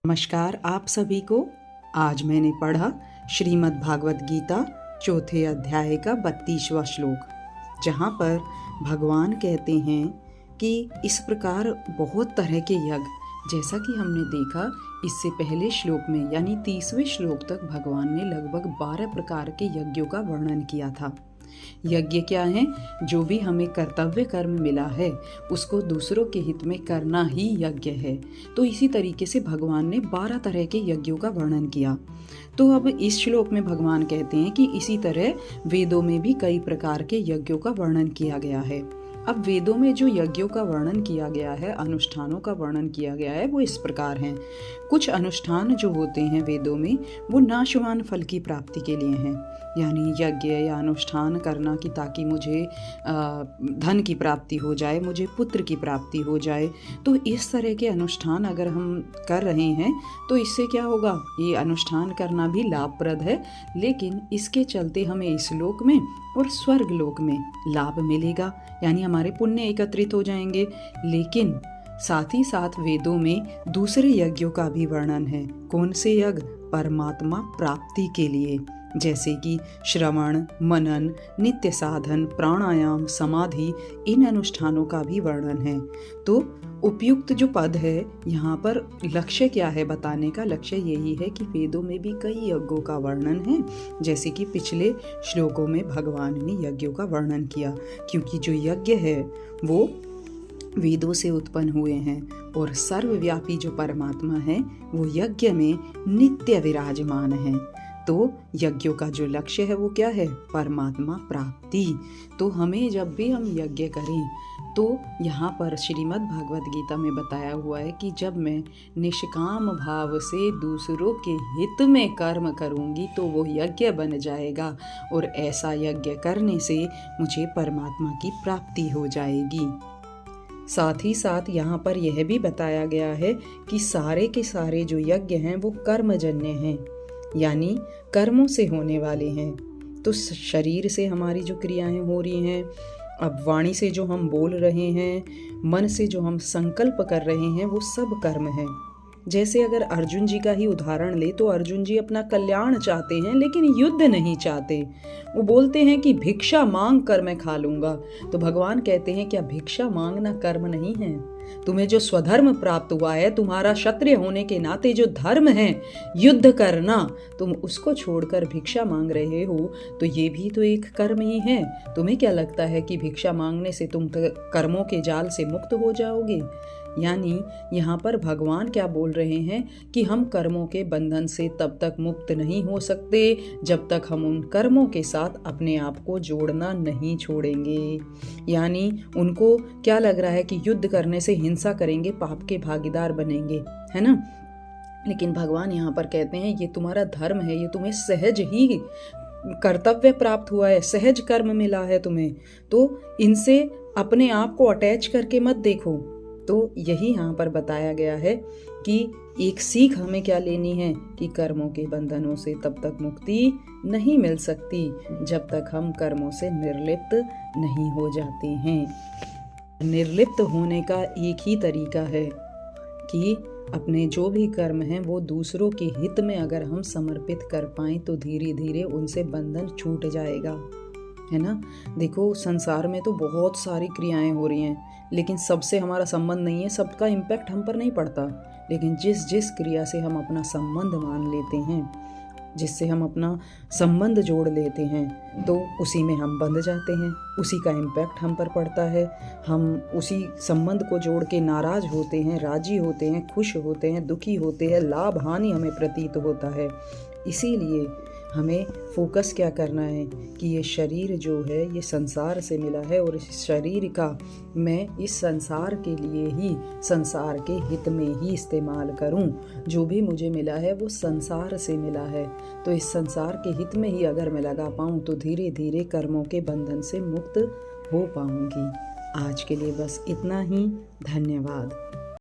नमस्कार आप सभी को। आज मैंने पढ़ा श्रीमद् भागवत गीता चौथे अध्याय का 32वां श्लोक, जहाँ पर भगवान कहते हैं कि इस प्रकार बहुत तरह के यज्ञ, जैसा कि हमने देखा इससे पहले श्लोक में यानी 30वें श्लोक तक भगवान ने लगभग 12 प्रकार के यज्ञों का वर्णन किया था। यज्ञ क्या है? जो भी हमें कर्तव्य कर्म मिला है उसको दूसरों के हित में करना ही यज्ञ है। तो इसी तरीके से भगवान ने 12 तरह के यज्ञों का वर्णन किया। तो अब इस श्लोक में भगवान कहते हैं कि इसी तरह वेदों में भी कई प्रकार के यज्ञों का वर्णन किया गया है। अब वेदों में जो यज्ञों का वर्णन किया गया है, अनुष्ठानों का वर्णन किया गया है, वो इस प्रकार हैं। कुछ अनुष्ठान जो होते हैं वेदों में वो नाशवान फल की प्राप्ति के लिए हैं, यानी यज्ञ या अनुष्ठान करना कि ताकि मुझे धन की प्राप्ति हो जाए, मुझे पुत्र की प्राप्ति हो जाए। तो इस तरह के अनुष्ठान अगर हम कर रहे हैं तो इससे क्या होगा? ये अनुष्ठान करना भी लाभप्रद है, लेकिन इसके चलते हमें इस लोक में और स्वर्ग लोक में लाभ मिलेगा, यानी हमारे पुण्य एकत्रित हो जाएंगे। लेकिन साथ ही साथ वेदों में दूसरे यज्ञों का भी वर्णन है। कौन से यज्ञ? परमात्मा प्राप्ति के लिए, जैसे कि श्रवण, मनन, नित्य साधन, प्राणायाम, समाधि, इन अनुष्ठानों का भी वर्णन है। तो उपयुक्त जो पद है यहाँ पर लक्ष्य क्या है बताने का? लक्ष्य यही है कि वेदों में भी कई यज्ञों का वर्णन है, जैसे कि पिछले श्लोकों में भगवान ने यज्ञों का वर्णन किया, क्योंकि जो यज्ञ है वो वेदों से उत्पन्न हुए हैं और सर्वव्यापी जो परमात्मा है वो यज्ञ में नित्य विराजमान है। तो यज्ञों का जो लक्ष्य है वो क्या है? परमात्मा प्राप्ति। तो हमें जब भी हम यज्ञ करें तो यहाँ पर श्रीमद् भागवत गीता में बताया हुआ है कि जब मैं निष्काम भाव से दूसरों के हित में कर्म करूँगी तो वो यज्ञ बन जाएगा और ऐसा यज्ञ करने से मुझे परमात्मा की प्राप्ति हो जाएगी। साथ ही साथ यहाँ पर यह भी बताया गया है कि सारे के सारे जो यज्ञ हैं वो कर्मजन्य हैं, यानी कर्मों से होने वाले हैं। तो शरीर से हमारी जो क्रियाएं हो रही हैं, अब वाणी से जो हम बोल रहे हैं, मन से जो हम संकल्प कर रहे हैं, वो सब कर्म है। जैसे अगर अर्जुन जी का ही उदाहरण ले तो अर्जुन जी अपना कल्याण चाहते हैं लेकिन युद्ध नहीं चाहते। वो बोलते हैं कि भिक्षा मांग कर मैं खा लूंगा। तो भगवान कहते हैं क्या भिक्षा मांगना कर्म नहीं है? तुम्हें जो स्वधर्म प्राप्त हुआ है, तुम्हारा क्षत्रिय होने के नाते जो धर्म है युद्ध करना, तुम उसको छोड़कर भिक्षा मांग रहे हो तो ये भी तो एक कर्म ही है। तुम्हें क्या लगता है कि भिक्षा मांगने से तुम कर्मों के जाल से मुक्त हो जाओगे? यानी यहाँ पर भगवान क्या बोल रहे हैं कि हम कर्मों के बंधन से तब तक मुक्त नहीं हो सकते जब तक हम उन कर्मों के साथ अपने आप को जोड़ना नहीं छोड़ेंगे। यानी उनको क्या लग रहा है कि युद्ध करने से हिंसा करेंगे, पाप के भागीदार बनेंगे, है ना? लेकिन भगवान यहाँ पर कहते हैं ये तुम्हारा धर्म है, ये तुम्हें सहज ही कर्तव्य प्राप्त हुआ है, सहज कर्म मिला है तुम्हें, तो इनसे अपने आप को अटैच करके मत देखो। तो यही यहाँ पर बताया गया है कि एक सीख हमें क्या लेनी है कि कर्मों के बंधनों से तब तक मुक्ति नहीं मिल सकती जब तक हम कर्मों से निर्लिप्त नहीं हो जाते हैं। निर्लिप्त होने का एक ही तरीका है कि अपने जो भी कर्म हैं वो दूसरों के हित में अगर हम समर्पित कर पाएं तो धीरे धीरे उनसे बंधन छूट जाएगा, है ना? देखो संसार में तो बहुत सारी क्रियाएं हो रही हैं, लेकिन सबसे हमारा संबंध नहीं है, सबका इम्पैक्ट हम पर नहीं पड़ता। लेकिन जिस जिस क्रिया से हम अपना संबंध मान लेते हैं, जिससे हम अपना संबंध जोड़ लेते हैं, तो उसी में हम बंध जाते हैं, उसी का इम्पैक्ट हम पर पड़ता है। हम उसी संबंध को जोड़ के नाराज होते हैं, राजी होते हैं, खुश होते हैं, दुखी होते हैं, लाभ हानि हमें प्रतीत होता है। इसीलिए हमें फोकस क्या करना है कि ये शरीर जो है ये संसार से मिला है और इस शरीर का मैं इस संसार के लिए ही, संसार के हित में ही इस्तेमाल करूं। जो भी मुझे मिला है वो संसार से मिला है, तो इस संसार के हित में ही अगर मैं लगा पाऊं तो धीरे धीरे कर्मों के बंधन से मुक्त हो पाऊंगी। आज के लिए बस इतना ही। धन्यवाद।